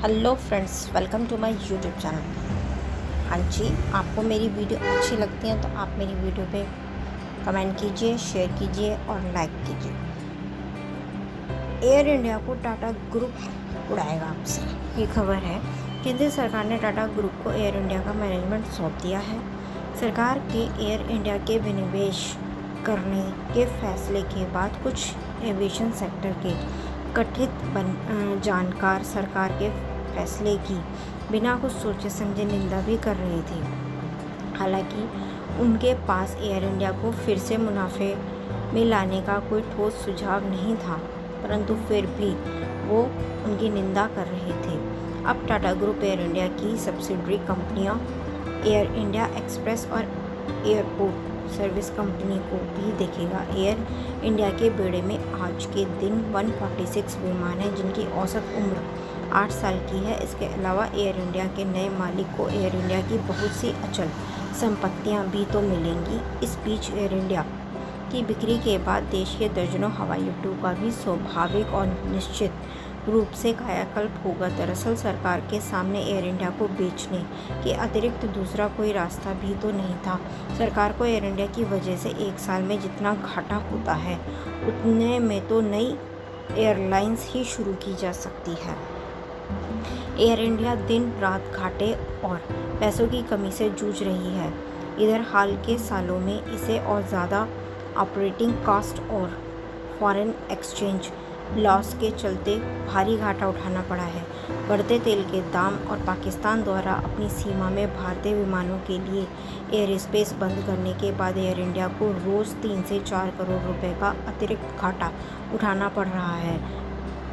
Hello friends, welcome to my YouTube channel. हाँ जी, आपको मेरी वीडियो अच्छी लगती है तो आप मेरी वीडियो पे कमेंट कीजिए, शेयर कीजिए और लाइक कीजिए। एयर इंडिया को टाटा ग्रुप उड़ाएगा आपसे, ये खबर है। केंद्र सरकार ने टाटा ग्रुप को एयर इंडिया का मैनेजमेंट सौंप दिया है। सरकार के एयर इंडिया के विनिवेश करने के फैसले के बाद कुछ एविएशन सेक्टर के कथित जानकार सरकार के फैसले की बिना कुछ सोचे समझे निंदा भी कर रहे थे। हालांकि उनके पास एयर इंडिया को फिर से मुनाफे में लाने का कोई ठोस सुझाव नहीं था, परंतु फिर भी वो उनकी निंदा कर रहे थे। अब टाटा ग्रुप एयर इंडिया की सब्सिडरी कंपनियां एयर इंडिया एक्सप्रेस और एयरपोर्ट सर्विस कंपनी को भी देखेगा। एयर इंडिया के बेड़े में आज के दिन 146 विमान हैं, जिनकी औसत उम्र 8 साल की है। इसके अलावा एयर इंडिया के नए मालिक को एयर इंडिया की बहुत सी अचल संपत्तियां भी तो मिलेंगी। इस बीच एयर इंडिया की बिक्री के बाद देश के दर्जनों हवाई अड्डों का भी स्वाभाविक और निश्चित रूप से कायाकल्प होगा। दरअसल सरकार के सामने एयर इंडिया को बेचने के अतिरिक्त दूसरा कोई रास्ता भी तो नहीं था। सरकार को एयर इंडिया की वजह से एक साल में जितना घाटा होता है, उतने में तो नई एयरलाइंस ही शुरू की जा सकती है। एयर इंडिया दिन रात घाटे और पैसों की कमी से जूझ रही है। इधर हाल के सालों में इसे और ज़्यादा ऑपरेटिंग कॉस्ट और फॉरेन एक्सचेंज लॉस के चलते भारी घाटा उठाना पड़ा है। बढ़ते तेल के दाम और पाकिस्तान द्वारा अपनी सीमा में भारतीय विमानों के लिए एयर स्पेस बंद करने के बाद एयर इंडिया को रोज़ 3 से 4 करोड़ रुपए का अतिरिक्त घाटा उठाना पड़ रहा है।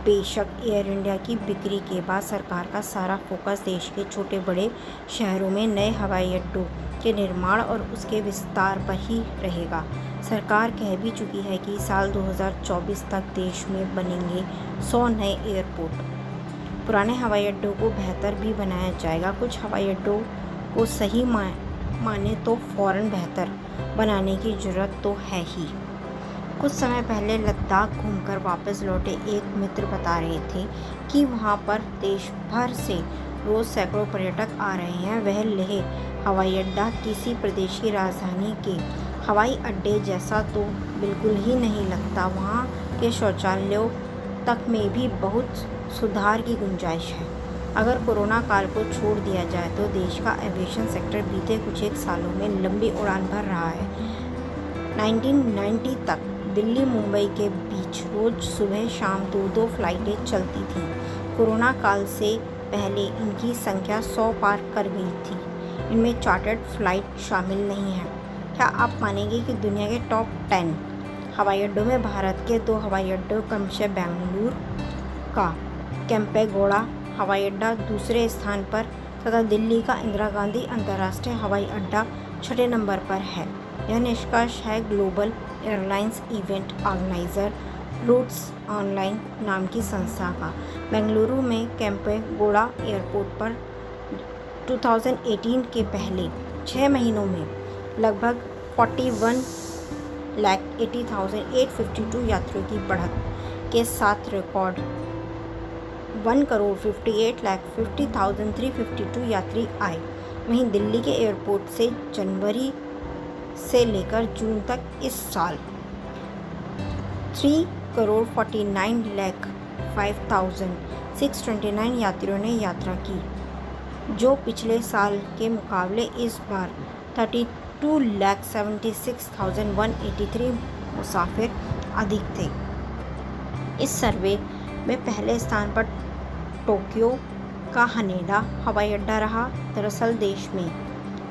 बेशक एयर इंडिया की बिक्री के बाद सरकार का सारा फोकस देश के छोटे बड़े शहरों में नए हवाई अड्डों के निर्माण और उसके विस्तार पर ही रहेगा। सरकार कह भी चुकी है कि साल 2024 तक देश में बनेंगे 100 नए एयरपोर्ट। पुराने हवाई अड्डों को बेहतर भी बनाया जाएगा। कुछ हवाई अड्डों को सही माने तो फ़ौरन बेहतर बनाने की ज़रूरत तो है ही। कुछ समय पहले लद्दाख घूमकर वापस लौटे एक मित्र बता रहे थे कि वहां पर देश भर से रोज़ सैकड़ों पर्यटक आ रहे हैं। वह लेह हवाई अड्डा किसी प्रदेश की राजधानी के हवाई अड्डे जैसा तो बिल्कुल ही नहीं लगता। वहाँ के शौचालयों तक में भी बहुत सुधार की गुंजाइश है। अगर कोरोना काल को छोड़ दिया जाए तो देश का एविएशन सेक्टर बीते कुछ एक सालों में लंबी उड़ान भर रहा है। 1990 तक दिल्ली मुंबई के बीच रोज़ सुबह शाम 2-2 फ्लाइटें चलती थीं। कोरोना काल से पहले इनकी संख्या 100 पार कर गई थी। इनमें चार्टर्ड फ्लाइट शामिल नहीं है। क्या आप मानेंगे कि दुनिया के टॉप 10 हवाई अड्डों में भारत के 2 हवाई अड्डों क्रमशः बेंगलुरु का केम्पेगौड़ा हवाई अड्डा दूसरे स्थान पर तथा दिल्ली का इंदिरा गांधी अंतर्राष्ट्रीय हवाई अड्डा 6ठे नंबर पर है। यह निष्कर्ष है global airlines event organizer routes online नाम की संस्था का। बेंगलुरु में केम्पेगौड़ा एयरपोर्ट पर 2018 के पहले 6 महीनों में लगभग 41,80,852 यात्रियों की बढ़त के साथ रिकॉर्ड 1,58,50,352 यात्री आए। वहीं दिल्ली के एयरपोर्ट से जनवरी से लेकर जून तक इस साल 3,49,05,629 यात्रियों ने यात्रा की, जो पिछले साल के मुकाबले इस बार 32,76,183 मुसाफिर अधिक थे। इस सर्वे में पहले स्थान पर टोक्यो का हनेडा हवाई अड्डा रहा। दरअसल देश में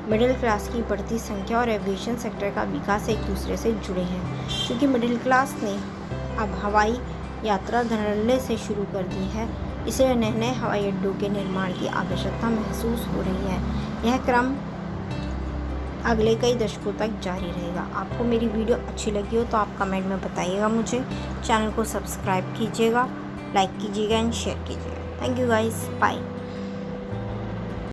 मिडिल क्लास की बढ़ती संख्या और एविएशन सेक्टर का विकास एक दूसरे से जुड़े हैं। क्योंकि मिडिल क्लास ने अब हवाई यात्रा धड़ल्ले से शुरू कर दी है, इसलिए नए नए हवाई अड्डों के निर्माण की आवश्यकता महसूस हो रही है। यह क्रम अगले कई दशकों तक जारी रहेगा। आपको मेरी वीडियो अच्छी लगी हो तो आप कमेंट में बताइएगा मुझे। चैनल को सब्सक्राइब कीजिएगा, लाइक कीजिएगा एंड शेयर कीजिएगा। Thank you guys, bye.